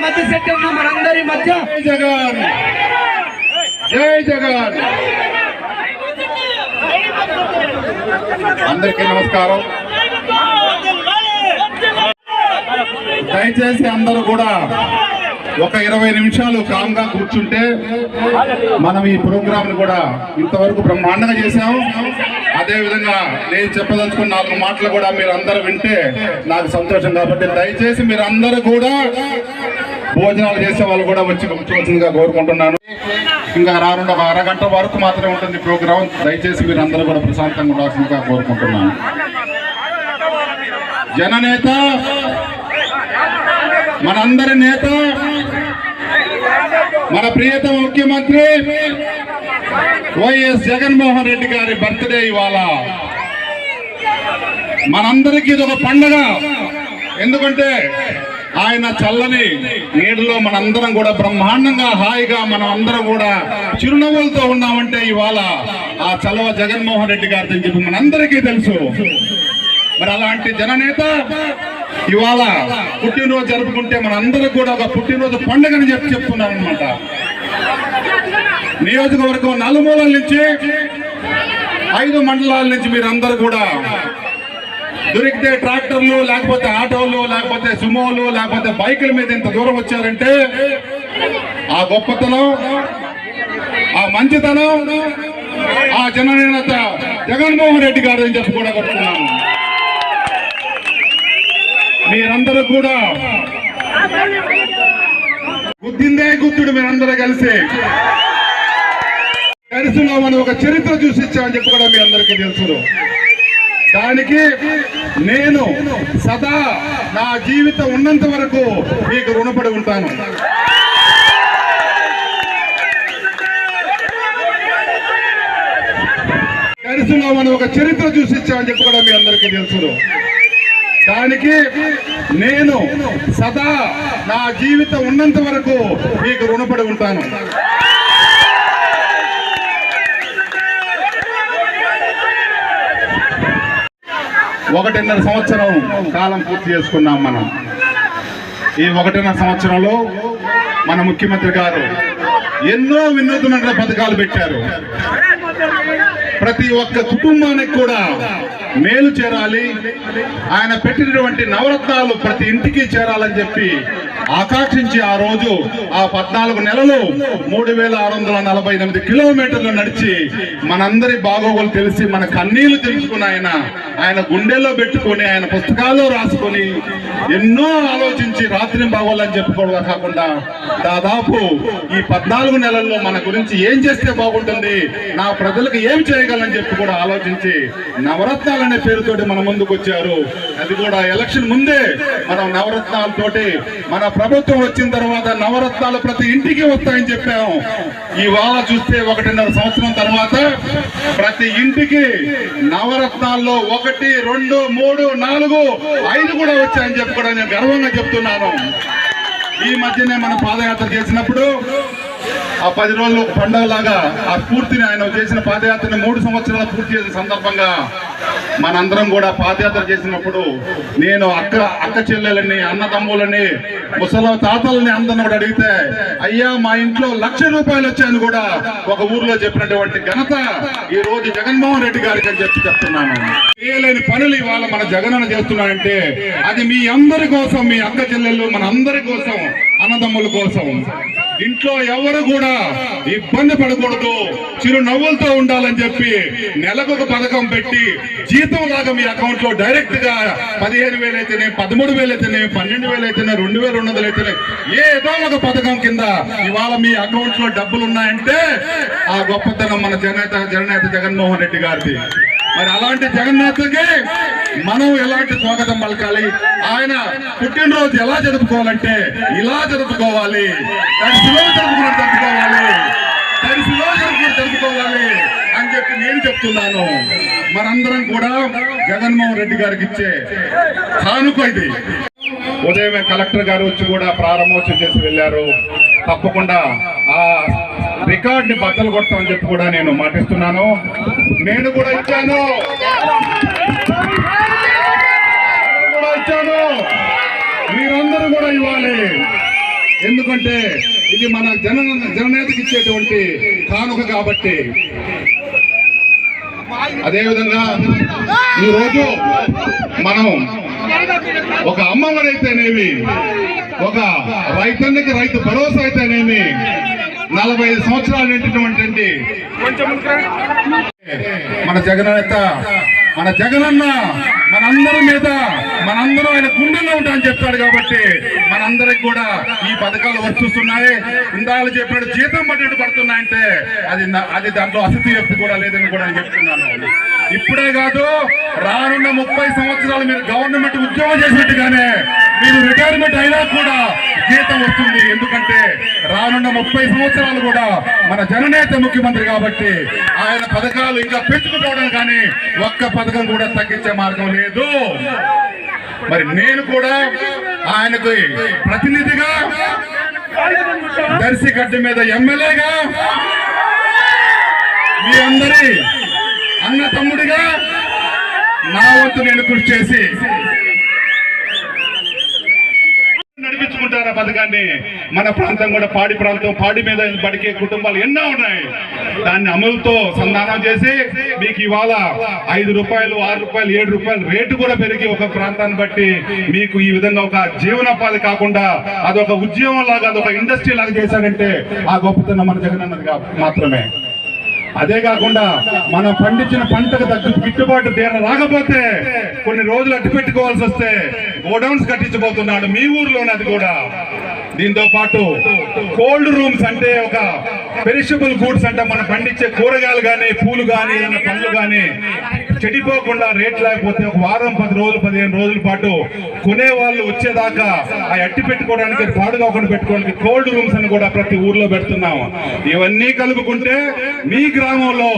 మధ్య సెక్టర్ మనందరి మధ్య జగన్ జై జగన్. అందరికీ నమస్కారం. దయచేసి అందరూ కూడా ఒక 20 నిమిషాలు కామ్గా కూర్చుంటే మనం ఈ ప్రోగ్రామ్ కూడా ఇంతవరకు బ్రహ్మాండంగా చేశాము. అదేవిధంగా నేను చెప్పదలుచుకున్న 4 మాటలు కూడా మీరు అందరూ వింటే నాకు సంతోషం. కాబట్టి దయచేసి మీరు అందరూ కూడా భోజనాలు చేసే వాళ్ళు కూడా వచ్చి కూర్చోవలసిందిగా కోరుకుంటున్నాను. ఇంకా రానున్న ఒక అరగంట వరకు మాత్రమే ఉంటుంది ప్రోగ్రాం. దయచేసి మీరు అందరూ కూడా ప్రశాంతంగా ఉండాల్సిందిగా కోరుకుంటున్నాను. జననేత, మనందరి నేత, మన ప్రియతమ ముఖ్యమంత్రి వైఎస్ జగన్మోహన్ రెడ్డి గారి బర్త్డే ఇవాళ. మనందరికీ ఇది ఒక పండుగ. ఎందుకంటే ఆయన చల్లని నీడలో మనందరం కూడా బ్రహ్మాండంగా హాయిగా మనం అందరం కూడా చిరునవ్వులతో ఉన్నామంటే ఇవాళ ఆ చలవ జగన్మోహన్ రెడ్డి గారితో చెప్పి మనందరికీ తెలుసు. మరి అలాంటి జననేత ఇవాళ పుట్టినరోజు జరుపుకుంటే మనందరూ కూడా ఒక పుట్టినరోజు పండుగని చెప్తున్నారు అనమాట. నియోజకవర్గం నలుమూలల నుంచి 5 మండలాల నుంచి మీరందరూ కూడా దొరికితే ట్రాక్టర్లు, లేకపోతే ఆటోలు, లేకపోతే సుమోలు, లేకపోతే బైకుల మీద ఇంత దూరం వచ్చారంటే ఆ గొప్పతనం, ఆ మంచితనం ఆ జననేత జగన్మోహన్ రెడ్డి గారు అని చెప్పి కూడా కొడుతున్నాను. మీరందరూ కూడా గుద్దిందే గుద్దుడు. మీరందరూ కలిసి మనం ఒక చరిత్ర చూసిచ్చామని చెప్పి కూడా మీ అందరికీ తెలుసు. దానికి నేను సదా నా జీవితం ఉన్నంత వరకు మీకు రుణపడి ఉంటాను. కలిసిలో మనం ఒక చరిత్ర చూసిచ్చామని చెప్పి కూడా మీ అందరికీ తెలుసు. దానికి నేను సదా నా జీవితం ఉన్నంత వరకు మీకు రుణపడి ఉంటాను. ఒకటిన్నర సంవత్సరం కాలం పూర్తి చేసుకున్నాం మనం. ఈ 1.5 సంవత్సరంలో మన ముఖ్యమంత్రి గారు ఎన్నో వినూత్న పథకాలు పెట్టారు. ప్రతి ఒక్క కుటుంబానికి కూడా మేలు చేరాలి, ఆయన పెట్టినటువంటి నవరత్నాలు ప్రతి ఇంటికి చేరాలని చెప్పి ఆకాంక్షించి ఆ రోజు ఆ 14 నెలలు 3648 కిలోమీటర్లు నడిచి మనందరి బాగోగులు తెలిసి మన కన్నీళ్లు తెలుసుకుని ఆయన గుండెల్లో పెట్టుకొని ఆయన పుస్తకాల్లో రాసుకొని ఎన్నో ఆలోచించి రాత్రి బాగోళ్ళని చెప్పుకోవడం కాకుండా దాదాపు ఈ 14 నెలల్లో మన గురించి ఏం చేస్తే బాగుంటుంది, నా ప్రజలకు ఏం చేయగలని చెప్పి కూడా ఆలోచించి నవరత్నాలనే పేరుతోటి మన ముందుకు వచ్చారు. అది కూడా ఎలక్షన్ ముందే మనం నవరత్నాలతోటి మన ప్రభుత్వం వచ్చిన తర్వాత నవరత్నాలు ప్రతి ఇంటికి వస్తాయని చెప్పాము. ఇవాళ చూస్తే 1.5 సంవత్సరం తర్వాత ప్రతి ఇంటికి నవరత్నాల్లో 1, 2, 3, 4, 5 కూడా వచ్చాయని చెప్పి కూడా నేను గర్వంగా చెప్తున్నాను. ఈ మధ్యనే మన పాదయాత్ర చేసినప్పుడు ఆ 10 రోజులు పండుగలాగా ఆ స్ఫూర్తిని ఆయన చేసిన పాదయాత్రని 3 సంవత్సరాలు పూర్తి చేసిన సందర్భంగా మనందరం కూడా పాదయాత్ర చేసినప్పుడు నేను అక్క చెల్లెలని, అన్నదమ్ములని, ముసలి తాతలని అందరిని కూడా అడిగితే అయ్యా మా ఇంట్లో ₹1,00,000 వచ్చాయని కూడా ఒక ఊర్లో చెప్పినటువంటి ఘనత ఈ రోజు జగన్మోహన్ రెడ్డి గారికి అని చెప్తున్నాను. చేయలేని పనులు ఇవాళ మన జగనన్న చేస్తున్నాడంటే అది మీ అందరి కోసం, మీ అక్క చెల్లెళ్ళు, మన అందరి కోసం, అన్నదమ్ముల కోసం. ఇంట్లో ఎవరు కూడా ఇబ్బంది పడకూడదు, చిరునవ్వులతో ఉండాలని చెప్పి నెలకొక పథకం పెట్టి జీతం లాగా మీ అకౌంట్ లో డైరెక్ట్ గా 15,000 అయితేనే, 13,000 అయితేనే, 12,000 అయితేనే, 2,200 అయితేనే ఏదో ఒక పథకం కింద ఇవాళ మీ అకౌంట్ లో డబ్బులు ఉన్నాయంటే ఆ గొప్పతనం మన జననేత జగన్మోహన్ రెడ్డి గారిది. మరి అలాంటి జగన్నేతకి మనం ఎలాంటి స్వాగతం పలకాలి, ఆయన పుట్టినరోజు ఎలా జరుపుకోవాలంటే ఇలా జరుపుకోవాలి, తడిసిలో జరుపుకోవాలి అని చెప్పి నేను చెప్తున్నాను. మనందరం కూడా జగన్మోహన్ రెడ్డి గారికి ఇచ్చే కానుక ఇది. ఉదయమే కలెక్టర్ గారు వచ్చి కూడా ప్రారంభోత్సవం చేసి వెళ్ళారు. తప్పకుండా ఆ రికార్డ్ ని బద్దలు కొడతామని చెప్పి కూడా నేను మాటిస్తున్నాను. నేను కూడా ఇచ్చాను. మీరందరూ కూడా ఇవ్వాలి. ఎందుకంటే ఇది మన జననేతకి ఇచ్చేటువంటి కానుక కాబట్టి. అదేవిధంగా ఈరోజు మనం ఒక అమ్మఒడైతేనేమి, ఒక రైతన్నకి రైతు భరోసా అయితేనేమి, 45 సంవత్సరాలు నిండినటువంటి మన జగనేత, మన జగనన్న మనందరి మీద, మనందరం ఆయన గుండెల్లో ఉంటామని చెప్తాడు కాబట్టి మనందరికి కూడా ఈ పథకాలు వర్తిస్తున్నాయి. ఇందాక చెప్పినట్టు జీతం పట్టేట్టు పడుతున్నాయంటే అది దాంట్లో అసతివ్యక్తి కూడా లేదని కూడా నేను చెప్తున్నాను. ఇప్పుడే కాదు, రానున్న 30 సంవత్సరాలు మీరు గవర్నమెంట్ ఉద్యోగం చేసినట్టుగానే మీరు రిటైర్మెంట్ అయినా కూడా జీతం వస్తుంది. ఎందుకంటే రానున్న 30 సంవత్సరాలు కూడా మన జననేత ముఖ్యమంత్రి కాబట్టి ఆయన పథకాలు ఇంకా పెంచుకుపోవడం కానీ ఒక్క పథకం కూడా తగ్గించే మార్గం లేదు. మరి నేను కూడా ఆయనకు ప్రతినిధిగా, దర్శిగడ్డ మీద ఎమ్మెల్యేగా, మీ అందరి అన్న తమ్ముడిగా నా వంతు నేను కృషి చేసి నడిపించుకుంటారు ఆ పథకాన్ని. మన ప్రాంతం కూడా పాడి ప్రాంతం, పాడి మీద బడికే కుటుంబాలు ఎన్నో ఉన్నాయి. దాన్ని అమలుతో సంధానం చేసి మీకు ఇవాళ 5 రూపాయలు, 6 రూపాయలు, 7 రూపాయలు రేటు కూడా పెరిగి ఒక ప్రాంతాన్ని బట్టి మీకు ఈ విధంగా ఒక జీవనోపాధి కాకుండా అదొక ఉద్యమం లాగా, అదొక ఇండస్ట్రీ లాగా చేశారంటే ఆ గొప్పతనం మన జగనన్నది మాత్రమే. అదే కాకుండా మనం పండించిన పంటకు తగ్గ గిట్టుబాటు ధర రాకపోతే కొన్ని రోజులు అడ్డు పెట్టుకోవాల్సి వస్తే గోడౌన్స్ కట్టించబోతున్నాడు మీ ఊర్లోనే. అది కూడా దీంతో పాటు కోల్డ్ రూమ్స్ అంటే ఒక పెరిషబుల్ గూడ్స్ అంటే మనం పండించే కూరగాయలు కానీ, పూలు కానీ, ఏదైనా పండ్లు కానీ చెడిపోకుండా రేట్ లేకపోతే ఒక వారం, 10 రోజులు, 15 రోజుల పాటు కొనే వాళ్ళు వచ్చేదాకా ఆ అట్టి పెట్టుకోవడానికి, పాడు కాకుండా పెట్టుకోవడానికి కోల్డ్ రూమ్స్ అని కూడా ప్రతి ఊర్లో పెడుతున్నాం. ఇవన్నీ కలుపుకుంటే మీ గ్రామంలో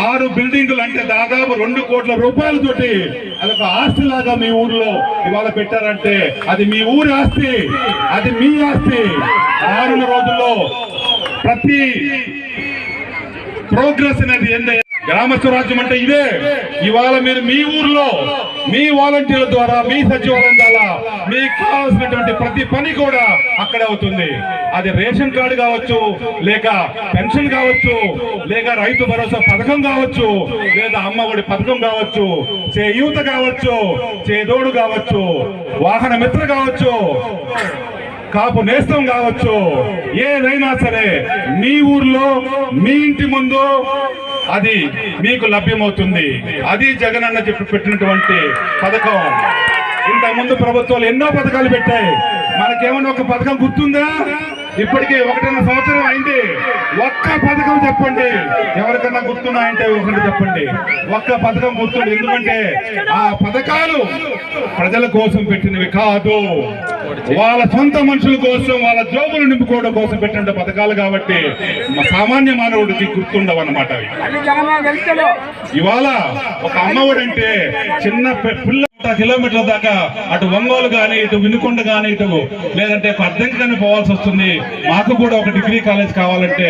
6 బిల్డింగులు అంటే దాదాపు 2 కోట్ల రూపాయలతోటి అదొక ఆస్తి లాగా మీ ఊర్లో ఇవాళ పెట్టారంటే అది మీ ఊరి ఆస్తి, అది మీ ఆస్తి. 6 రోజుల్లో ప్రతి ప్రోగ్రెస్ అనేది ఏంటంటే గ్రామ స్వరాజ్యం అంటే ఇదే. ఇవాళ మీరు మీ ఊర్లో మీ వాలంటీర్ల ద్వారా, మీ సచివాలయం ద్వారా మీకు కావాల్సినటువంటి ప్రతి పని కూడా అక్కడే అవుతుంది. అది రేషన్ కార్డు కావచ్చు, లేక పెన్షన్ కావచ్చు, లేక రైతు భరోసా పథకం కావచ్చు, లేదా అమ్మఒడి పథకం కావచ్చు, చేయూత కావచ్చు, చేదోడు కావచ్చు, వాహన మిత్ర కావచ్చు, కాపు నేస్తం కావచ్చు, ఏదైనా సరే మీ ఊర్లో మీ ఇంటి ముందు అది మీకు లభ్యమవుతుంది. అది జగనన్న చెప్పి పెట్టినటువంటి పథకం. ఇంతకుముందు ప్రభుత్వాలు ఎన్నో పథకాలు పెట్టాయి. మనకేమన్నా ఒక పథకం గుర్తుందా? ఇప్పటికే 1.5 సంవత్సరం అయింది. ఒక్క పథకం చెప్పండి, ఎవరికన్నా గుర్తున్నాయంటే ఒకటి చెప్పండి. ఒక్క పథకం గుర్తుంది. ఎందుకంటే ఆ పథకాలు ప్రజల కోసం పెట్టినవి కాదు, వాళ్ళ సొంత మనుషుల కోసం, వాళ్ళ జోబులు నింపుకోవడం కోసం పెట్టిన పథకాలు కాబట్టి సామాన్య మానవుడికి గుర్తుండవు అన్నమాట. ఇవాళ ఒక అమ్మఒడి అంటే చిన్న పిల్ల కిలోమీటర్ల దాకా అటు ఒంగోలు కానీ, ఇటు వినుకొండ కానీ, ఇటు లేదంటే పద్దెంకి కానీ పోవాల్సి వస్తుంది. మాకు కూడా ఒక డిగ్రీ కాలేజ్ కావాలంటే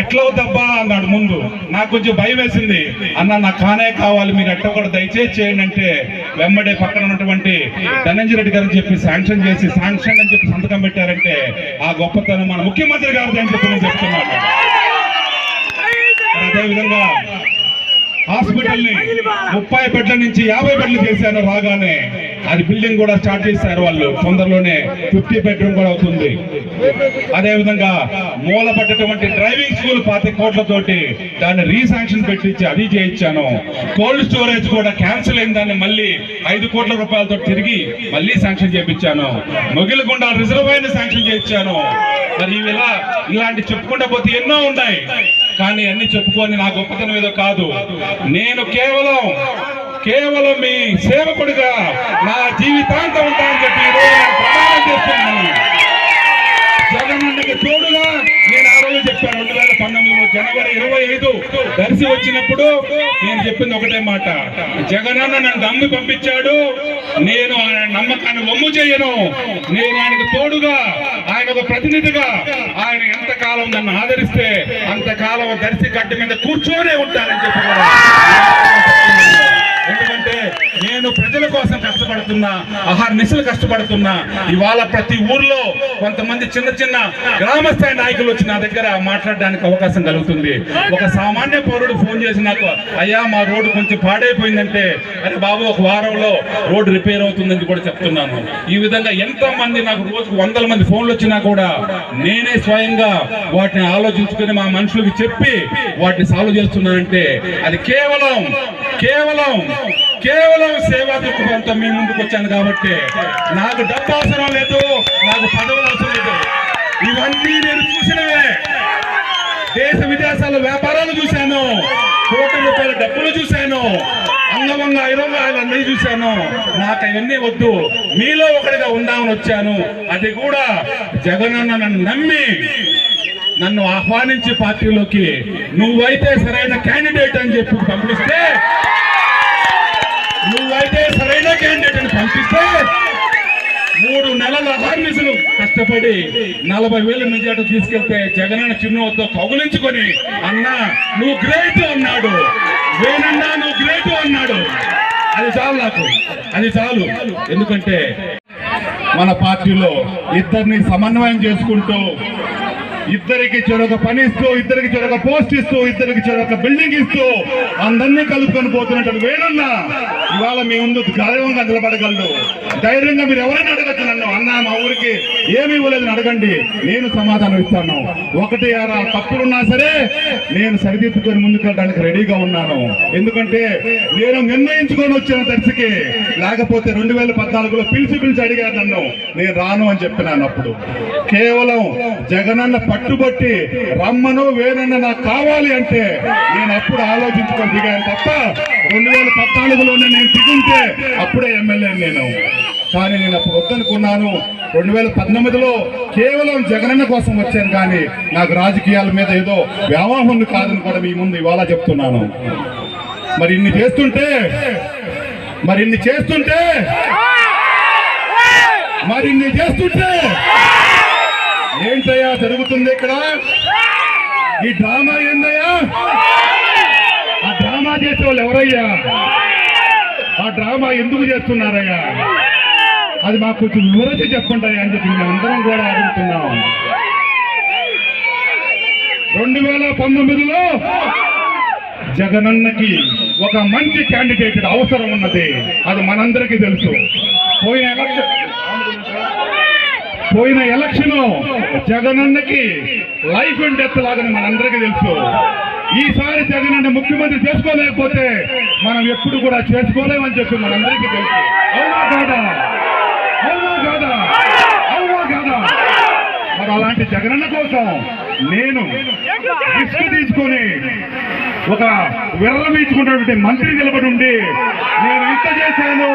ఎట్లవుతబ్బా అన్నాడు ముందు. నాకు కొంచెం భయం వేసింది. అన్న నాకు కానే కావాలి, మీరు ఎట్లా కూడా దయచేసి చేయండి అంటే వెంబడే పక్కన ఉన్నటువంటి ధనంజయ రెడ్డి గారికి చెప్పి శాంక్షన్ చేసి, శాంక్షన్ అని చెప్పి సంతకం పెట్టారంటే ఆ గొప్పతనం మన ముఖ్యమంత్రి గారు అని చెప్పి నేను చెప్తున్నాను. అదేవిధంగా హాస్పిటల్ ని 30 బెడ్ల నుంచి 50 బెడ్లు చేశారు. రాగానే అది బిల్డింగ్ కూడా స్టార్ట్ చేశారు వాళ్ళు. తొందరలోనే 50 బెడ్రూమ్ కూడా అవుతుంది. అదేవిధంగా మూలపడ్డటువంటి డ్రైవింగ్ స్కూల్ 25 కోట్లతోటి దాన్ని రీశాంక్షన్ పెట్టించి అది చేయించాను. కోల్డ్ స్టోరేజ్ కూడా క్యాన్సిల్ అయిన దాన్ని మళ్ళీ 5 కోట్ల రూపాయలతో తిరిగి మళ్ళీ శాంక్షన్ చేయించాను. మొగిలిగుండ రిజర్వాయర్ శాంక్షన్ చేయించాను. మరి ఇలాంటి చెప్పుకుంటా పోతే ఎన్నో ఉన్నాయి. కానీ అన్ని చెప్పుకొని నా గొప్పతనం ఏదో కాదు. నేను కేవలం మీ సేవకుడిగా నా జీవితాంతం ఉంటానని చెప్పి ప్రమాణం చేస్తున్నాను. జగనన్నకి తోడుగా నేను ఆ రోజు చెప్పాను. 2019 జనవరి 25 దర్శి వచ్చినప్పుడు నేను చెప్పింది ఒకటే మాట, జగనన్న నన్ను నమ్మి పంపించాడు, నేను ఆయన నమ్మకాన్ని వమ్ము చేయను. నేను ఆయనకు తోడుగా, ఆయన ఒక ప్రతినిధిగా, ఆయన ఎంతకాలం నన్ను ఆదరిస్తే అంతకాలం దర్శి గడ్డ మీద కూర్చొనే ఉంటానని చెప్పి. ఎందుకంటే నేను ప్రజల కోసం కష్టపడుతున్నా, నిశలు కష్టపడుతున్నా. ఇవాళ ప్రతి ఊర్లో కొంతమంది చిన్న చిన్న గ్రామ స్థాయి నాయకులు వచ్చి నా దగ్గర మాట్లాడడానికి అవకాశం కలుగుతుంది. ఒక సామాన్య పౌరుడు ఫోన్ చేసి నాకు, అయ్యా మా రోడ్డు కొంచెం పాడైపోయిందంటే, అరే బాబు ఒక వారంలో రోడ్డు రిపేర్ అవుతుందని కూడా చెప్తున్నాను. ఈ విధంగా ఎంతో మంది నాకు రోజుకు 100 మంది ఫోన్లు వచ్చినా కూడా నేనే స్వయంగా వాటిని ఆలోచించుకుని మా మనుషులకు చెప్పి వాటిని సాల్వ్ చేస్తున్నానంటే అది కేవలం కేవలం కేవలం సేవా దృక్పథంతో మీ ముందుకు వచ్చాను కాబట్టి. నాకు డబ్బు అవసరం లేదు, నాకు పదవులు అవసరం లేదు. ఇవన్నీ నేను చూసినవే. దేశ విదేశాల వ్యాపారాలు చూశాను, కోట్ల రూపాయల డబ్బులు చూశాను, అంగమంగ ఐరంగాయలన్నీ చూశాను. నాకు అవన్నీ వద్దు, మీలో ఒకటిగా ఉందామని వచ్చాను. అది కూడా జగనన్న నన్ను నమ్మి నన్ను ఆహ్వానించి పార్టీలోకి నువ్వైతే సరైన క్యాండిడేట్ అని చెప్పి పంపిస్తే, నువ్వైతే సరైన క్యాండిడేట్ అని పంపిస్తే 3 నెలల అహర్నిశలు కష్టపడి 40,000 మెజార్టీ తీసుకెళ్తే జగనన్న చిరునవ్వుతో కౌగులించుకొని, అన్నా నువ్వు గ్రేట్ అన్నాడు, వేనన్నా నువ్వు గ్రేట్ అన్నాడు. అది చాలు నాకు, అది చాలు. ఎందుకంటే మన పార్టీలో ఇద్దరిని సమన్వయం చేసుకుంటూ, ఇద్దరికి చెరొక పని ఇస్తూ, ఇద్దరికి చెరొక పోస్ట్ ఇస్తూ, ఇద్దరికి చెరొక బిల్డింగ్ ఇస్తూ అందరినీ కలుపుకొని పోతున్నట్టు వేణన్న ఇవాళ మీ ముందు గౌరవంగా నిలబడగలడు. ధైర్యంగా మీరు ఎవరైనా అడగచ్చు నన్ను, అన్నా మా ఊరికి ఏమి ఇవ్వలేదని అడగండి, నేను సమాధానం ఇస్తాను. 1-6 తప్పులున్నా సరే నేను సరిదిద్దుకొని ముందుకెళ్ళడానికి రెడీగా ఉన్నాను. ఎందుకంటే నేను నిర్ణయించుకొని వచ్చాను దర్శకి. లేకపోతే 2014లో పిలిచి అడిగారు నన్ను, నేను రాను అని చెప్పినాను. అప్పుడు కేవలం జగనన్న పట్టుబట్టి రమ్మను వేనన్న నాకు కావాలి అంటే నేను అప్పుడు ఆలోచించుకొని దిగాను తప్ప 2014లోనే నేను దిగుంటే అప్పుడే ఎమ్మెల్యే నేను. కానీ నేను అప్పుడు వద్దనుకున్నాను. 2019లో కేవలం జగనన్న కోసం వచ్చాను, కానీ నాకు రాజకీయాల మీద ఏదో వ్యామోహం కాదని కూడా మీ ముందు ఇవాళ చెప్తున్నాను. మరి ఇన్ని చేస్తుంటే ఏంటయ్యా జరుగుతుంది ఇక్కడ? ఈ డ్రామా ఏందయ్యా? ఆ డ్రామా చేసే వాళ్ళు ఎవరయ్యా? ఆ డ్రామా ఎందుకు చేస్తున్నారయ్యా? అది మాకు కొంచెం వివరించి చెప్పండి అని చెప్పి మేమందరం కూడా అడుగుతున్నాం. 2019లో జగనన్నకి ఒక మంచి క్యాండిడేట్ అవసరం ఉన్నది, అది మనందరికీ తెలుసు. పోయిన ఎలక్షన్ జగనన్నకి లైఫ్ అండ్ డెత్ లాగానే మనందరికీ తెలుసు. ఈసారి జగనన్న ముఖ్యమంత్రి చేసుకోలేకపోతే మనం ఎప్పుడు కూడా చేసుకోలేమని చెప్పి మనందరికీ తెలుసు. అవునా కాదా? అవునా కాదా? అవునా కాదా? మరి అలాంటి జగనన్న కోసం నేను రిస్క్ తీసుకొని ఒక విరళమించుకున్నటువంటి మంత్రి నిలబడి ఉండి నేను ఇంత చేశాను,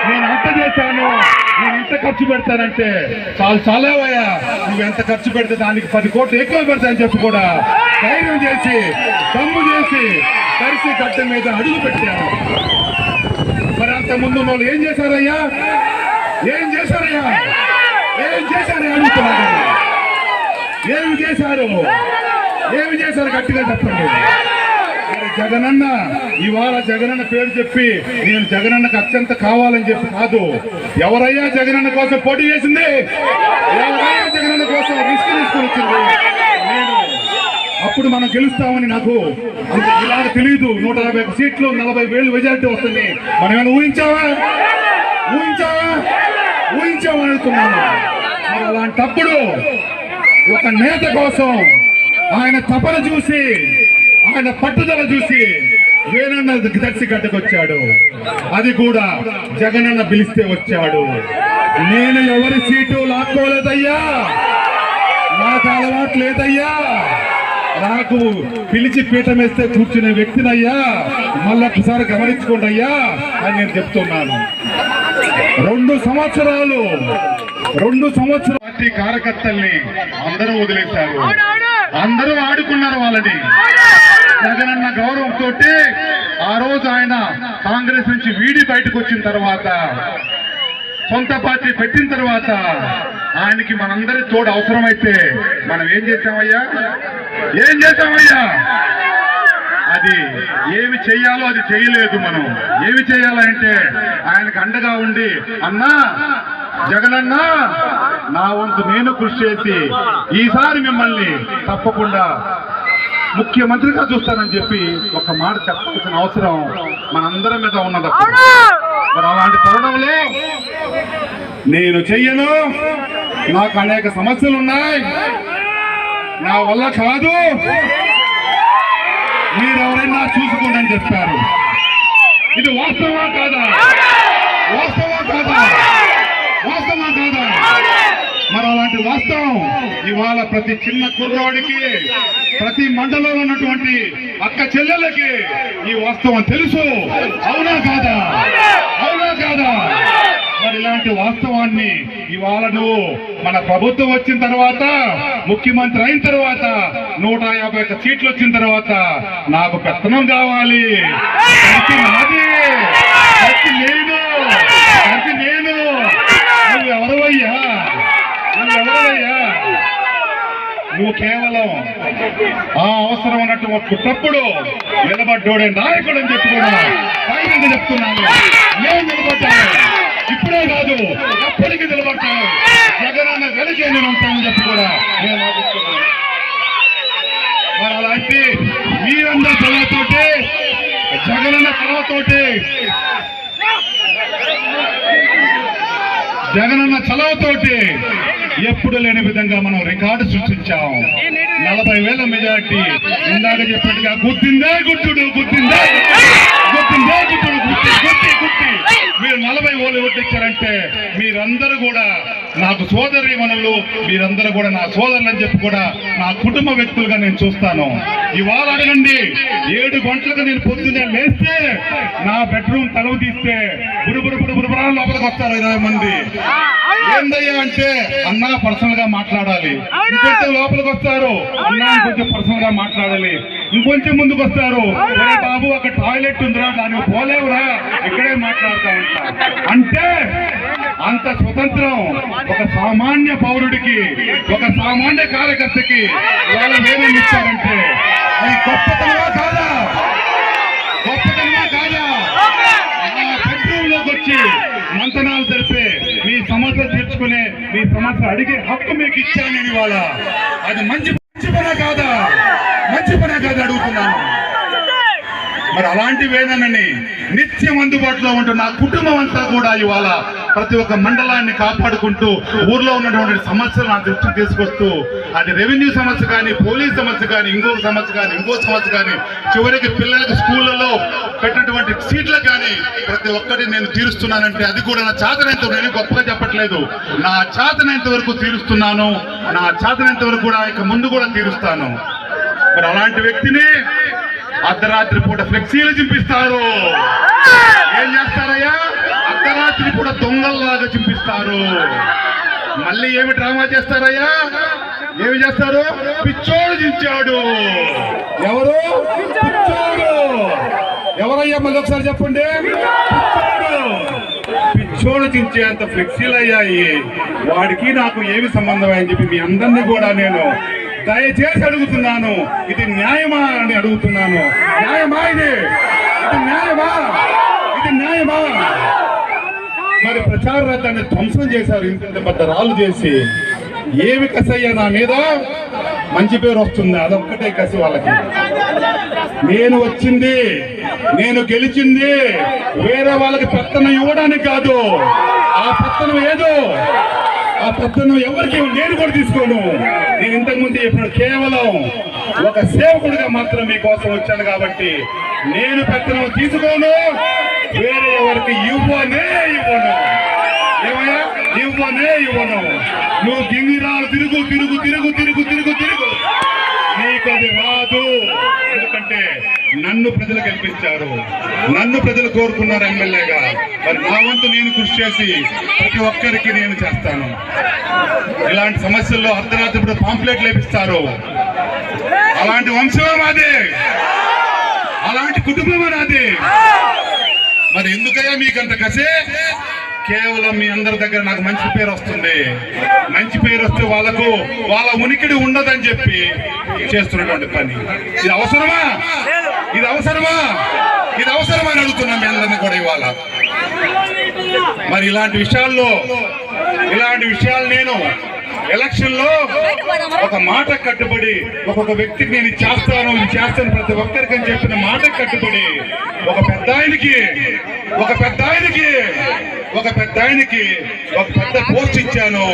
నేను అంత చేశాను, నేను ఇంత ఖర్చు పెడతానంటే చాలేవయ్యా, నువ్వు ఎంత ఖర్చు పెడితే దానికి 10 కోట్లు ఎక్కువ పెడతానని చెప్పి కూడా ధైర్యం చేసి దమ్ము చేసి కలిసి గడ్డ మీద అడుగు పెట్టాను. మరి అంత ముందు వాళ్ళు ఏం చేశారయ్యా? ఏం చేశారయ్యా? ఏం చేశారని అడుగుతున్నాను. ఏమి చేశారు? ఏమి చేశారు? గట్టిగా చెప్పండి. జగనన్న ఇవాళ జగనన్న పేరు చెప్పి నేను జగనన్నకు అత్యంత కావాలని చెప్పి కాదు. ఎవరయ్యా జగనన్న కోసం పోటీ చేసింది? ఎవరయ్యా జగనన్న కోసం రిస్క్ తీసుకొని వచ్చింది? నేను. అప్పుడు మనం గెలుస్తామని నాకు అంత ఇలాగ తెలియదు. 150 సీట్లు 40,000 మెజారిటీ వస్తుంది. మనం ఏమైనా ఊహించావా? ఊహించామనుకున్నాను. మరి అలాంటప్పుడు ఒక నేత కోసం ఆయన తపన చూసి, ఆయన పట్టుదల చూసి వేనన్న దర్శి గడ్డకొచ్చాడు. అది కూడా జగనన్న పిలిస్తే వచ్చాడు. నేను ఎవరి సీటు లాక్కోలేదయ్యా, నాకు అలవాటు లేదయ్యా. నాకు పిలిచి పీఠం వేస్తే కూర్చునే వ్యక్తినయ్యా. మళ్ళొకసారి గమనించుకోండి అయ్యా అని నేను చెప్తున్నాను. 2 సంవత్సరాలు పార్టీ కార్యకర్తల్ని అందరూ వదిలేశారు, అందరూ ఆడుకున్నారు వాళ్ళని. జగనన్న గౌరవంతో ఆ రోజు ఆయన కాంగ్రెస్ నుంచి వీడి బయటకు వచ్చిన తర్వాత, సొంత పార్టీ పెట్టిన తర్వాత ఆయనకి మనందరి తోడు అవసరమైతే మనం ఏం చేశామయ్యా? అది ఏమి చెయ్యాలో అది చేయలేదు. మనం ఏమి చేయాలంటే ఆయనకు అండగా ఉండి అన్నా జగనన్న నా వంతు నేను కృషి చేసి ఈసారి మిమ్మల్ని తప్పకుండా ముఖ్యమంత్రిగా చూస్తానని చెప్పి ఒక మాట చెప్పాల్సిన అవసరం మనందరి మీద ఉన్నది. మరి అలాంటి తరుణంలో నేను చెయ్యను, నాకు అనేక సమస్యలు ఉన్నాయి, నా వల్ల కాదు, మీరెవరైనా చూసుకోండి అని చెప్పారు. ఇది వాస్తవా కాదా? వాస్తవా కాదా? వాస్తవా కాదా? మరి అలాంటి వాస్తవం ఇవాళ ప్రతి చిన్న కుర్రాడికి, ప్రతి మండలంలో ఉన్నటువంటి అక్క చెల్లెళ్ళకి ఈ వాస్తవం తెలుసు. అవునా కాదా? అవునా కాదా? మరి ఇలాంటి వాస్తవాన్ని ఇవాళ నువ్వు మన ప్రభుత్వం వచ్చిన తర్వాత, ముఖ్యమంత్రి అయిన తర్వాత, 151 సీట్లు వచ్చిన తర్వాత నాకు పెత్తనం కావాలి, నాది, నేను, నువ్వెవరవయ్యా? నువ్వు కేవలం ఆ అవసరం ఉన్నప్పుడు నిలబడ్డోడే నాయకుడు అని చెప్పి కూడా పైన చెప్తున్నాను. నేను నిలబడ్డాను, ఇప్పుడే కాదు ఎప్పటికీ నిలబడ్డాను. జగనన్న వెనకే నేను ఉంటానని చెప్పి కూడా నేను ఆలోచిస్తున్నాను. మరి అలాంటి మీరందరూ చొరవతోటి, జగనన్న చొరవతోటి, జగనన్న చలవతోటి ఎప్పుడు లేని విధంగా మనం రికార్డు సృష్టించాం. 40,000 మెజార్టీ. ఇందాక చెప్పినట్టుగా గుర్తిందే గుర్తుడు, గుర్తిందే గుర్తిందే గుర్తుడు, గుర్తి గుర్తి గుర్తి మీరు 40 ఓట్లు ఇచ్చారంటే మీరందరూ కూడా నాకు సోదరీమణులు, మీరందరూ కూడా నా సోదరులు అని చెప్పి కూడా నా కుటుంబ వ్యక్తులుగా నేను చూస్తాను. ఇవాళ అడగండి, 7 గంటలకు నేను పొద్దున్నే లేస్తే నా బెడ్రూమ్ తలుపు తీస్తే బుడుబుడుబుడుబుడుబురా లోపలికి వస్తారు 20 మంది. ఏందయ్యా అంటే అన్నా పర్సనల్ గా మాట్లాడాలి. ఇంకొంచెం లోపలికి వస్తారు, అన్నా ఇంకొంచెం పర్సనల్ గా మాట్లాడాలి. ఇంకొంచెం ముందుకు వస్తారు, ఒరే బాబు అక్కడ టాయిలెట్ ఉందిరా, దానికి పోలేవురా, ఇక్కడే మాట్లాడుతూ ఉంటా. అంటే అంత స్వతంత్రం ఒక సామాన్య పౌరుడికి, ఒక సామాన్య కార్యకర్తకి వాళ్ళ వేరే ఇచ్చారంటే అది గొప్పతనమా కాదా? గొప్పతనమా కాదా? బెడ్రూమ్ లోకి వచ్చి మంతనాలు జరిపే, మీ సమస్యలు తీర్చుకునే, మీ సమస్య అడిగే హక్కు మీకు ఇచ్చాను ఇవాళ. అది మంచి పనే కాదా? మంచి పనే కాదా అడుగుతున్నాను. మరి అలాంటి వేదనని నిత్యం అందుబాటులో ఉంటున్న నా కుటుంబం అంతా కూడా ఇవాళ ప్రతి ఒక్క మండలాన్ని కాపాడుకుంటూ ఊర్లో ఉన్నటువంటి సమస్యలు నా దృష్టికి తీసుకొస్తూ, అది రెవెన్యూ సమస్య కానీ, పోలీస్ సమస్య కానీ, ఇంకొక సమస్య కానీ, ఇంకో సమస్య కానీ, చివరికి పిల్లలకు స్కూళ్ళలో పెట్టినటువంటి సీట్లు కానీ ప్రతి ఒక్కటి నేను తీరుస్తున్నానంటే అది కూడా నా చేతనంత, నేను గొప్పగా చెప్పట్లేదు, నా చేతనంత వరకు తీరుస్తున్నాను. నా చేతనంత వరకు కూడా ఇక ముందు కూడా తీరుస్తాను. మరి అలాంటి వ్యక్తిని అర్ధరాత్రి పూట ఫ్లెక్సీలు చింపిస్తారు. ఏం చేస్తారయ్యా? అర్ధరాత్రి పూట దొంగల్లాగా చింపిస్తారు. మళ్ళీ ఏమి డ్రామా చేస్తారయ్యా? ఏమి చేస్తారు? పిచ్చోడు చించాడు. ఎవరు పిచ్చోడు? ఎవరయ్యా? మళ్ళీ ఒకసారి చెప్పండి. పిచ్చోడు చించే అంత ఫ్లెక్సీలు అయ్యాయి. వాడికి నాకు ఏమి సంబంధం అని చెప్పి మీ అందరినీ కూడా నేను దయచేసి అడుగుతున్నాను. ఇది న్యాయమా అని అడుగుతున్నాను. న్యాయమా? ఇది న్యాయమా? ఇది న్యాయమా? మరి ప్రచార రథాన్ని ధ్వంసం చేశారు, ఇంత పెద్ద రాళ్ళు చేసి. ఏమి కసయ్యా నా మీద? మంచి పేరు వస్తుంది, అదొక్కటే కసి వాళ్ళకి. నేను వచ్చింది, నేను గెలిచింది వేరే వాళ్ళకి పెత్తనం ఇవ్వడానికి కాదు. ఆ పెత్తనం ఏదో, ఆ పెత్తనం ఎవరికి నేను కూడా తీసుకోను. నేను ఇంతకుముందు చెప్పిన కేవలం ఒక సేవకుడిగా మాత్రం మీకోసం వచ్చాను కాబట్టి నేను పెత్తనం తీసుకోను, వేరే ఎవరికి ఇవ్వను. ఏమయ్యా? ఇవ్వను. నువ్వు గింగిరాలు తిరుగు తిరుగు తిరుగు తిరుగు తిరుగు తిరుగు, నీకు అది రాదు. ఎందుకంటే నన్ను ప్రజలు గెలిపించారు, నన్ను ప్రజలు కోరుకున్నారు ఎమ్మెల్యేగా. మరి నా వంతు నేను కృషి చేసి ప్రతి ఒక్కరికి నేను చేస్తాను. ఇలాంటి సమస్యల్లో అర్ధరాత్రి ఇప్పుడు పాంప్లెట్లు లేపిస్తారు. అలాంటి వంశమే మాది, అలాంటి కుటుంబమే నాది. మరి ఎందుకయ్యా మీకంత కసే? కేవలం మీ అందరి దగ్గర నాకు మంచి పేరు వస్తుంది. మంచి పేరు వస్తే వాళ్ళ ఉనికిడి ఉండదని చెప్పి చేస్తున్నటువంటి పని. ఇది అవసరమా? ఇది అవసరమా? ఇది అవసరమా అని అడుగుతున్నాం మీ అందరినీ కూడా ఇవాళ. మరి ఇలాంటి విషయాలు నేను ఎలక్షన్ లో ఒక మాట కట్టుబడి ఒక్కొక్క వ్యక్తికి నేను ఇది చేస్తాను ప్రతి ఒక్కరికి అని చెప్పిన మాట కట్టుబడి ఒక పెద్ద ఆయనకి ఒక పెద్ద పోస్ట్ ఇచ్చాను.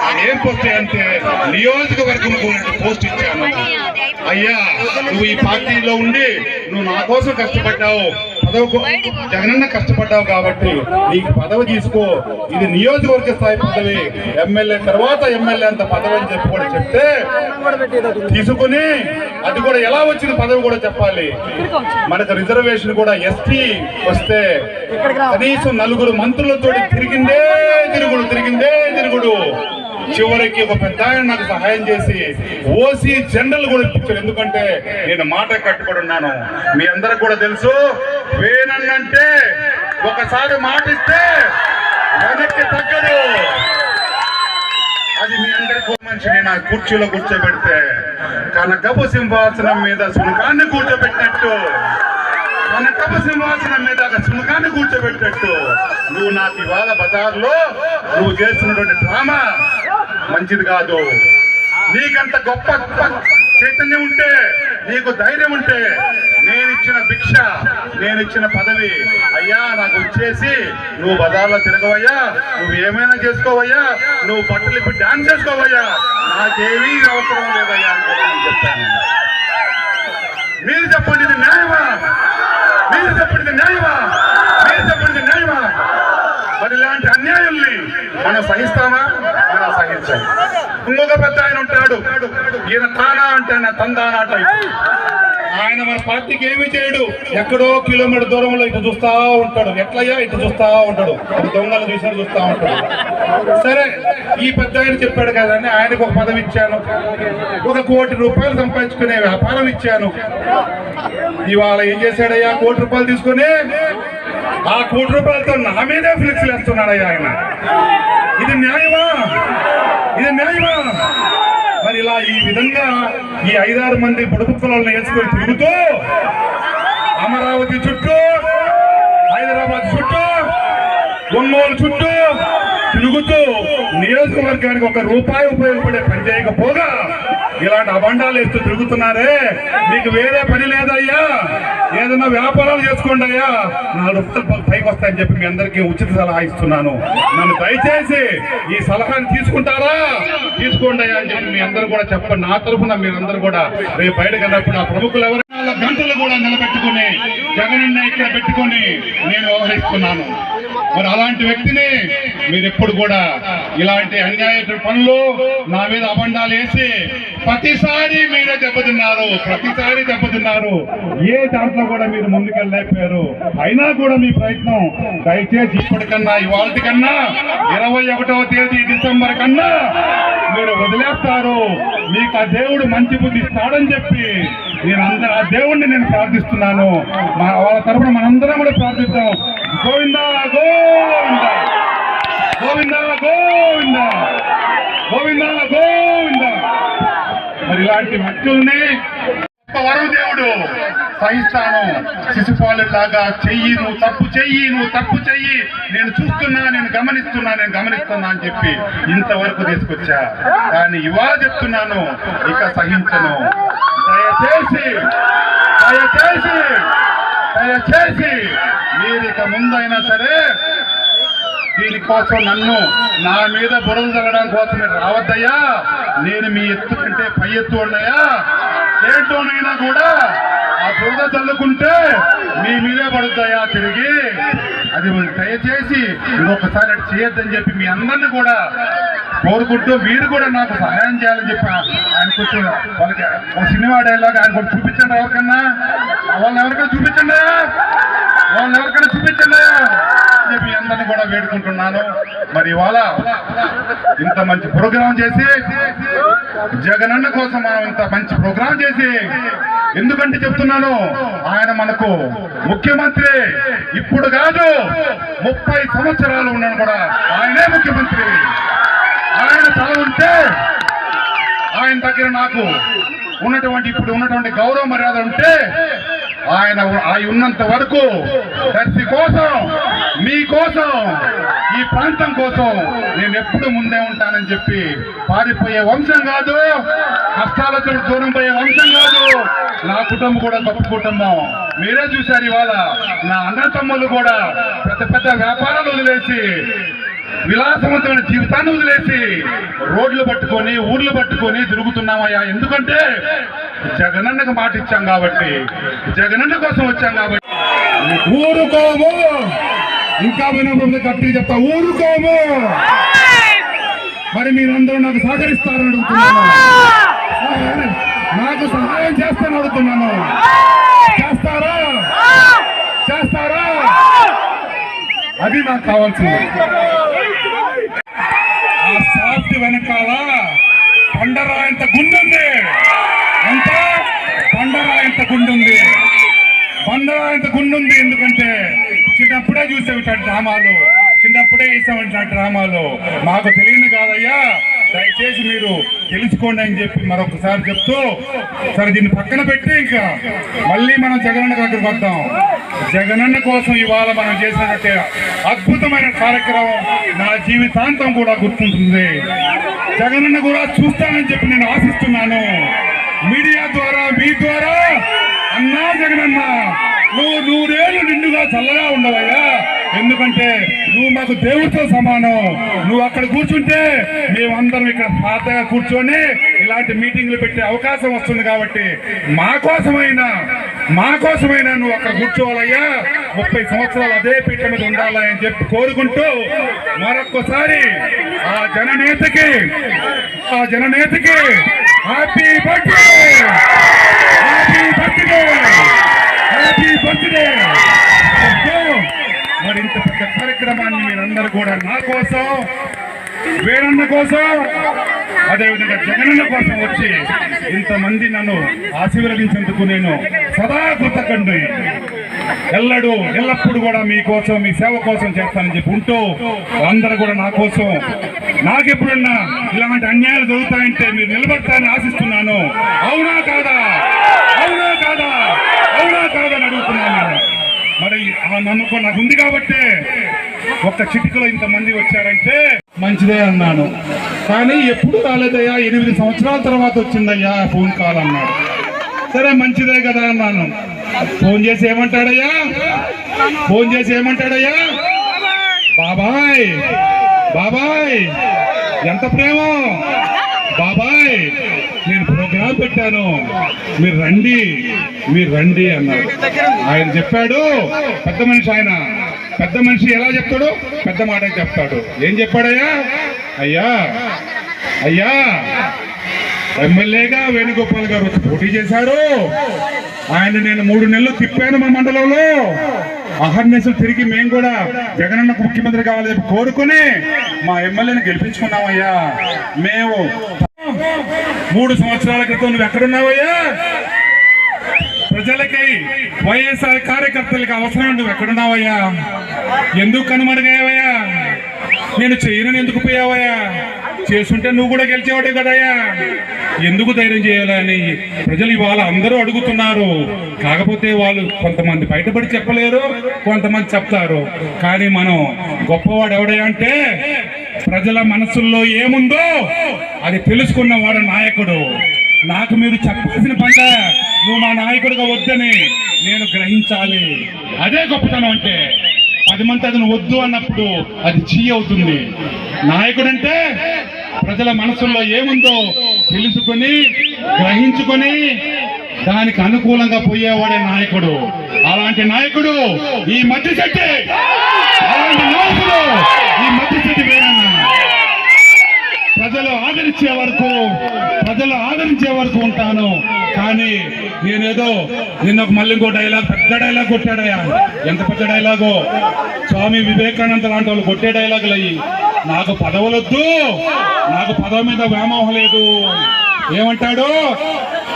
అది ఏం పోస్ట్ అంటే నియోజకవర్గం పోస్ట్ ఇచ్చాను. అయ్యా, నువ్వు ఈ పార్టీలో ఉండి నువ్వు నా కోసం కష్టపడ్డావు, జగనన్న కష్టపడ్డావు కాబట్టి నీకు పదవి తీసుకో, ఇది నియోజకవర్గ స్థాయి పదవి, ఎమ్మెల్యే తర్వాత ఎమ్మెల్యే అంత పదవి అని చెప్పి కూడా చెప్తే తీసుకుని, అది కూడా ఎలా వచ్చిన పదవి కూడా చెప్పాలి. మనకు రిజర్వేషన్ కూడా ఎస్టీ వస్తే కనీసం 4 మంత్రులతో తిరిగిందే తిరుగుడు చివరికి ఒక పెద్ద ఆయన నాకు సహాయం చేసి ఓసీ జనరల్ కూడా ఇప్పించాడు. ఎందుకంటే నేను మాట కట్టుబడి ఉన్నాను. మీ అందరికి కూడా తెలుసు, వేనన్నంటే ఒకసారి మాట ఇస్తే వెనక్కి తగ్గదు. అది మీ అందరికీ మనిషిని నా కుర్చీలో కూర్చోబెడితే కనకపు సింహాసనం మీద సునకాన్ని కూర్చోబెట్టినట్టు నువ్వు నాకు ఇవాళ బజార్లో నువ్వు చేస్తున్నటువంటి డ్రామా మంచిది కాదు. నీకంత గొప్ప చైతన్యం ఉంటే, నీకు ధైర్యం ఉంటే, నేనిచ్చిన భిక్ష, నేనిచ్చిన పదవి అయ్యా నాకు వచ్చేసి నువ్వు బజార్లో తిరగవయ్యా, నువ్వు ఏమైనా చేసుకోవయ్యా, నువ్వు బట్టలు ఇప్పుడు డాన్స్ చేసుకోవయ్యా, నాకేమీ అవసరం లేదయ్యా అని కూడా నేను చెప్పాను. మీరు చెప్పండి, ఇది న్యాయమా? మరి ఇలాంటి అన్యాయాల్ని మనం సహిస్తామా? మనం సహించాలి. ఇంకొక పెద్ద ఆయన ఉంటాడు, ఈయన తానా అంటే ఆయన తందానా టైప్. ఆయన మన పార్టీకి ఏమీ చేయడు, ఎక్కడో కిలోమీటర్ దూరంలో ఇటు చూస్తా ఉంటాడు. ఎట్లయ్యా ఇటు చూస్తా ఉంటాడు, దొంగలు చూసినట్టు చూస్తా ఉంటాడు. సరే, ఈ పెద్ద ఆయన చెప్పాడు కదండి, ఆయనకు ఒక పదవి ఇచ్చాను, 1 కోటి రూపాయలు సంపాదించుకునే వ్యాపారం ఇచ్చాను. ఇవాళ ఏం చేశాడయ్యా? 1 కోటి రూపాయలు తీసుకుని ఆ 1 కోటి రూపాయలతో నా మీదే ఫ్లెక్సీలు వేస్తున్నాడయ్యా ఆయన. ఇది న్యాయమా? మరి ఇలా ఈ విధంగా ఈ 5-6 మంది బుడబుక్కలను వేసుకొని తిరుగుతూ అమరావతి చుట్టూ, హైదరాబాద్ చుట్టూ, ఒంగోలు చుట్టూ తిరుగుతూ నియోజకవర్గానికి 1 రూపాయి ఉపయోగపడే పని చేయకపోగా ఇలాంటి అబండాలు వేస్తూ తిరుగుతున్నారే. మీకు వేరే పని లేదయ్యా, ఏదైనా వ్యాపారాలు చేసుకోండి అయ్యా, 4 రూపాయలు పైకి వస్తాయని చెప్పి మీ అందరికీ ఉచిత సలహా ఇస్తున్నాను. నన్ను దయచేసి ఈ సలహాని తీసుకుంటారా? తీసుకోండి అయ్యా అని చెప్పి మీ అందరూ కూడా చెప్పండి. నా తరఫున మీరందరూ కూడా రేపు బయటకు వెళ్ళినప్పుడు ఆ ప్రముఖులు ఎవరు గంటలు కూడా నిలబెట్టుకుని జగనన్న ఇక్కడ పెట్టుకొని నేను వ్యవహరిస్తున్నాను. మరి అలాంటి వ్యక్తిని మీరు ఎప్పుడు కూడా ఇలాంటి అన్యాయ పనులు నా మీద అబండాలు వేసి ప్రతిసారి మీరే దెబ్బతిన్నారు. ఏ దాంట్లో కూడా మీరు ముందుకెళ్ళలేకపోయారు. అయినా కూడా మీ ప్రయత్నం దయచేసి ఇప్పటికన్నా, ఇవాళ కన్నా 21వ తేదీ డిసెంబర్ కన్నా మీరు వదిలేస్తారు. మీకు ఆ దేవుడు మంచి బుద్ధి ఇస్తాడని చెప్పి ఆ దేవుణ్ణి నేను ప్రార్థిస్తున్నాను. వాళ్ళ తరఫున మనందరం కూడా ప్రార్థిద్దాం. గోవిందా గోవిందా, గోవిందా గోవిందా, గోవిందా గోవిందా. మరి ఇలాంటి వ్యక్తుల్ని వరం దేవుడు సహిస్తాను. శిశుపాలులాగా చెయ్యి, నువ్వు తప్పు చెయ్యి, నేను చూస్తున్నా, నేను గమనిస్తున్నా అని చెప్పి ఇంతవరకు తీసుకొచ్చా. కానీ ఇవాళ చెప్తున్నాను, ఇక సహించను. దయచేసి మీరు ఇక ముందైనా సరే దీనికోసం నా మీద బురద చల్లడం కోసం మీరు రావద్దయ్యా. నేను మీ ఎత్తు కంటే పై ఎత్తు ఉన్నాయా, ఏంటోనైనా కూడా ఆ బురద చల్లుకుంటే మీ మీదే పడుతాయా తిరిగి. అది దయచేసి ఇంకొకసారి అటు చేయొద్దని చెప్పి మీ అందరినీ కూడా కోరుకుంటూ, మీరు కూడా నాకు సహాయం చేయాలని చెప్పి ఆయన కొంచెం వాళ్ళకి ఒక సినిమా డైలాగ్ ఆయన కొంచెం చూపించండి. వాళ్ళని ఎవరికైనా చూపించండి చెప్పి అందరినీ కూడా వేడుకుంటున్నాను. మరి ఇవాళ ఇంత మంచి ప్రోగ్రాం చేసి, జగనన్న కోసం మనం ఇంత మంచి ప్రోగ్రాం చేసి, ఎందుకంటే చెప్తున్నాను, ఆయన మనకు ముఖ్యమంత్రి ఇప్పుడు కాదు 30 సంవత్సరాలు ఉన్నాను కూడా ఆయనే ముఖ్యమంత్రి. ఆయన తల ఉంటే ఆయన దగ్గర నాకు ఇప్పుడు ఉన్నటువంటి గౌరవ మర్యాద ఉంటే ఆయన ఉన్నంత వరకు దర్శి కోసం, మీకోసం, ఈ ప్రాంతం కోసం నేను ఎప్పుడు ముందే ఉంటానని చెప్పి పారిపోయే వంశం కాదు, కష్టాలతో దూరం పోయే వంశం కాదు. నా కుటుంబం కూడా గొప్ప కుటుంబం. మీరే చూశారు ఇవాళ నా అన్న తమ్ముళ్ళు కూడా పెద్ద పెద్ద వ్యాపారాలు వదిలేసి, విలాసవంతమైన జీవితాన్ని వదిలేసి రోడ్లు పట్టుకొని, ఊర్లు పట్టుకొని తిరుగుతున్నామయ్యా. ఎందుకంటే జగనన్నకు మాట ఇచ్చాం కాబట్టి, జగనన్న కోసం వచ్చాం కాబట్టి. ఊరుకోము, ఇంకా వినప్పుడు గట్టిగా చెప్తా, ఊరుకోము. మరి మీరందరూ నాకు సహకరిస్తారని అడుగుతున్నాను, నాకు సహాయం చేస్తానని అడుగుతున్నాను. చేస్తారా? చేస్తారా? అది నాకు కావాల్సింది. ఆ సాఫ్ట్ వెనకాల బండరాయంత గుండుంది. ఎంత బండరాయంత గుండుంది, బండరాయంత గుండుంది. ఎందుకంటే చిన్నప్పుడే చూసేవి డ్రామాలు, చిన్నప్పుడే వేసామంటే డ్రామాలు. మాకు తెలియదు కాదయ్యా, దయచేసి మీరు తెలుసుకోండి అని చెప్పి మరొకసారి చెప్తూ, సరే దీన్ని పక్కన పెట్టి ఇంకా మళ్ళీ మనం జగనన్న దగ్గరకు వద్దాం. జగనన్న కోసం ఇవాళ మనం చేసినట్టే అద్భుతమైన కార్యక్రమం నా జీవితాంతం కూడా గుర్తుంటుంది. జగనన్న కూడా చూస్తానని చెప్పి నేను ఆశిస్తున్నాను. మీడియా ద్వారా, మీ ద్వారా, అన్నా జగనన్న నువ్వు 100 ఏళ్ళు నిండుగా చల్లగా ఉండవయ్యా. ఎందుకంటే నువ్వు మాకు దేవుడితో సమానం. నువ్వు అక్కడ కూర్చుంటే మేమందరం ఇక్కడ హాయిగా కూర్చొని ఇలాంటి మీటింగ్లు పెట్టే అవకాశం వస్తుంది. కాబట్టి మా కోసమైనా నువ్వు అక్కడ కూర్చోవాలయ్యా. 30 సంవత్సరాలు అదే పీఠ మీద ఉండాలి అని చెప్పి కోరుకుంటూ మరొక్కసారి ఆ జననేతకి happy birthday, happy birthday, happy birthday. మరి ఇంత పెద్ద కార్యక్రమాన్ని మీరందరూ కూడా నా కోసం, వేరన్న కోసం, అదేవిధంగా జగనన్న కోసం వచ్చి ఇంతమంది నన్ను ఆశీర్వదించేందుకు నేను సదా కృతజ్ఞుడిని. ఎల్లప్పుడూ కూడా మీకోసం, మీ సేవ కోసం చేస్తానని చెప్పి ఉంటూ అందరూ కూడా నా కోసం, నాకెప్పుడన్నా ఇలాంటి అన్యాయాలు జరుగుతాయంటే మీరు నిలబడతారని ఆశిస్తున్నాను. అవునా కాదా? అవునా కాదా? అవునా కాదా అని అడుగుతున్నాను. మరి ఆ నమ్మకం నాకు ఉంది కాబట్టి ఒక్క చిటికలో ఇంతమంది వచ్చారంటే మంచిదే అన్నాను. కానీ ఎప్పుడు రాలేదయ్యా, 8 సంవత్సరాల తర్వాత వచ్చిందయ్యా ఫోన్ కాల్ అన్నాడు. సరే మంచిదే కదా అన్నాను. ఫోన్ చేసి ఏమంటాడయ్యా, బాబాయ్ బాబాయ్ ఎంత ప్రేమ బాబాయ్, నేను ప్రోగ్రాం పెట్టాను, మీరు రండి అన్నాడు. ఆయన చెప్పాడు, పెద్ద మనిషి ఎలా చెప్తాడు, పెద్ద మాట చెప్తాడు. ఏం చెప్పాడయ్యా? అయ్యా ఎమ్మెల్యేగా వేణుగోపాల్ గారు వచ్చి పోటీ చేశారు. ఆయన నేను 3 నెలలు తిప్పాను మా మండలంలో. అహర్నిశలు తిరిగి మేము కూడా జగనన్నకు ముఖ్యమంత్రి కావాలని చెప్పి కోరుకుని మా ఎమ్మెల్యేని గెలిపించుకున్నామయ్యా. మేము 3 సంవత్సరాల క్రితం నువ్వు ఎక్కడున్నావయ్యా? ప్రజలకి, వైఎస్ఆర్ కార్యకర్తలకి అవసరం నువ్వు ఎక్కడున్నావయ్యా? ఎందుకు కనుమరుగయ్యావయ్యా? నేను చేయనని ఎందుకు పోయావయ్యా? చేస్తుంటే నువ్వు కూడా గెలిచేవాడే కదయ్యా. ఎందుకు ధైర్యం చేయాలని ప్రజలు ఇవాళ అందరూ అడుగుతున్నారు. కాకపోతే వాళ్ళు కొంతమంది బయటపడి చెప్పలేరు, కొంతమంది చెప్తారు. కానీ మనం గొప్పవాడు ఎవడయ్యా అంటే ప్రజల మనసుల్లో ఏముందో అది తెలుసుకున్నవాడు నాయకుడు. నాకు మీరు చెప్పాల్సిన పంట నువ్వు మా నాయకుడిగా వద్దని నేను గ్రహించాలి. అదే గొప్పతనం అంటే. 10 మంది అది వద్దు అన్నప్పుడు అది చీ అవుతుంది. నాయకుడు అంటే ప్రజల మనసుల్లో ఏముందో తెలుసుకొని, గ్రహించుకొని దానికి అనుకూలంగా పోయేవాడే నాయకుడు. అలాంటి నాయకుడు ఈ మధ్య చెట్టు, వేరన్నా. ప్రజలు ఆదరించే వరకు ఉంటాను. కానీ నేనేదో నిన్న మళ్ళీ ఇంకో పెద్ద డైలాగ్ కొట్టాడయ్యా. ఎంత పెద్ద డైలాగో! స్వామి వివేకానంద లాంటి వాళ్ళు కొట్టే డైలాగులు అయ్యి. నాకు పదవులొద్దు, నాకు పదవి మీద వ్యామోహం లేదు. ఏమంటాడు?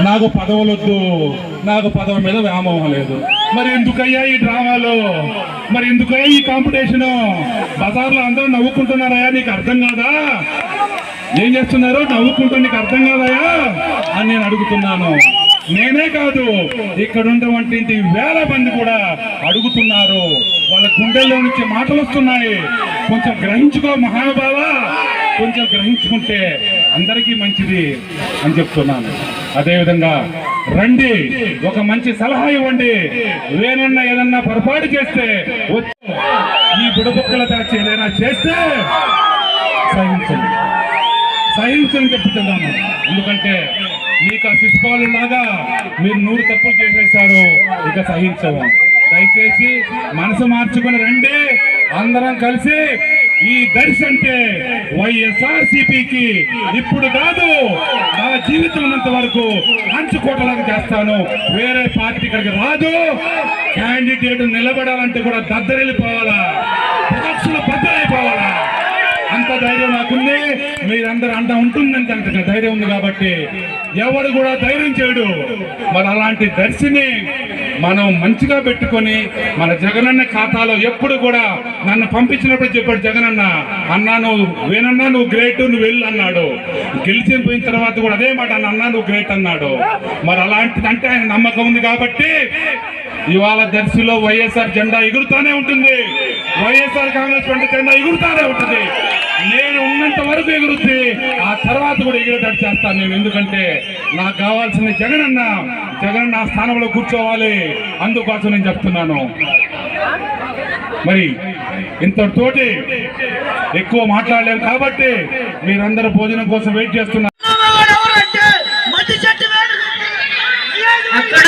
నాకు పదవులొద్దు, నాకు పదవి మీద వ్యామోహం లేదు. మరి ఎందుకయ్యా ఈ డ్రామాలు? మరి ఎందుకయ్యా ఈ కాంపిటీషను? బజార్లో అందరూ నవ్వుకుంటున్నారయ్యా, నీకు అర్థం కాదా? ఏం చేస్తున్నారు? నవ్వుకుంటూ నీకు అర్థం కాదయ్యా అని నేను అడుగుతున్నాను. నేనే కాదు ఇక్కడ ఉన్నటువంటి వేల మంది కూడా అడుగుతున్నారు. వాళ్ళ గుండెల్లో నుంచి మాటలు వస్తున్నాయి. కొంచెం గ్రహించుకో మహానుభావ, కొంచెం గ్రహించుకుంటే అందరికీ మంచిది అని చెప్తున్నాను. అదేవిధంగా రండి, ఒక మంచి సలహా ఇవ్వండి. వేనన్నా ఏదన్నా పొరపాటు చేస్తే వచ్చి ఈ బుడబుక్కల దాచి ఏదైనా చేస్తే సహించని చెప్తున్నాను. ఎందుకంటే మీకు ఆ శిశుపాలు లాగా మీరు 100 తప్పులు చేసేసారు, ఇక సహించవు. దయచేసి మనసు మార్చుకుని రండి, అందరం కలిసి ఈ దర్శి అంటే వైఎస్ఆర్సీపీకి ఇప్పుడు కాదు, నా జీవితం ఉన్నంత వరకు అంచుకోటలాగా చేస్తాను. వేరే పార్టీ ఇక్కడికి రాదు. క్యాండిడేట్ నిలబడాలంటే కూడా దద్దరిల్లిపోవాలా, పక్షులు బద్దలైపోవాలా, అంత ధైర్యం నాకుంది. మీరందరూ అంట ఉంటుందంటే అంత ధైర్యం ఉంది కాబట్టి ఎవడు కూడా ధైర్యం చేయడు. మరి అలాంటి దర్శిని మనం మంచిగా పెట్టుకొని మన జగనన్న ఖాతాలో ఎప్పుడు కూడా నన్ను పంపించినప్పుడు చెప్పాడు జగనన్న, అన్నా నువ్వు వేనన్నా నువ్వు గ్రేట్, నువ్వు వెళ్ళు అన్నాడు. గెలిచిపోయిన తర్వాత కూడా అదే మాట అన్నా నువ్వు గ్రేట్ అన్నాడు. మరి అలాంటిది అంటే ఆయన నమ్మకం ఉంది కాబట్టి ఇవాళ దర్శిలో వైఎస్ఆర్ జెండా ఎగురుతానే ఉంటుంది, వైఎస్ఆర్ కాంగ్రెస్ పార్టీ జెండా ఎగురుతానే ఉంటుంది. నేను ఉన్నంత వరకు ఎగురుతుంది, ఆ తర్వాత కూడా ఎగిరేటట్టు చేస్తాను నేను. ఎందుకంటే నాకు కావాల్సిన జగనన్న ఆ స్థానంలో కూర్చోవాలి. అందుకోసం నేను చెప్తున్నాను. మరి ఇంతటితోటి ఎక్కువ మాట్లాడలేము కాబట్టి మీరందరూ భోజనం కోసం వెయిట్ చేస్తున్నారు. అక్కడ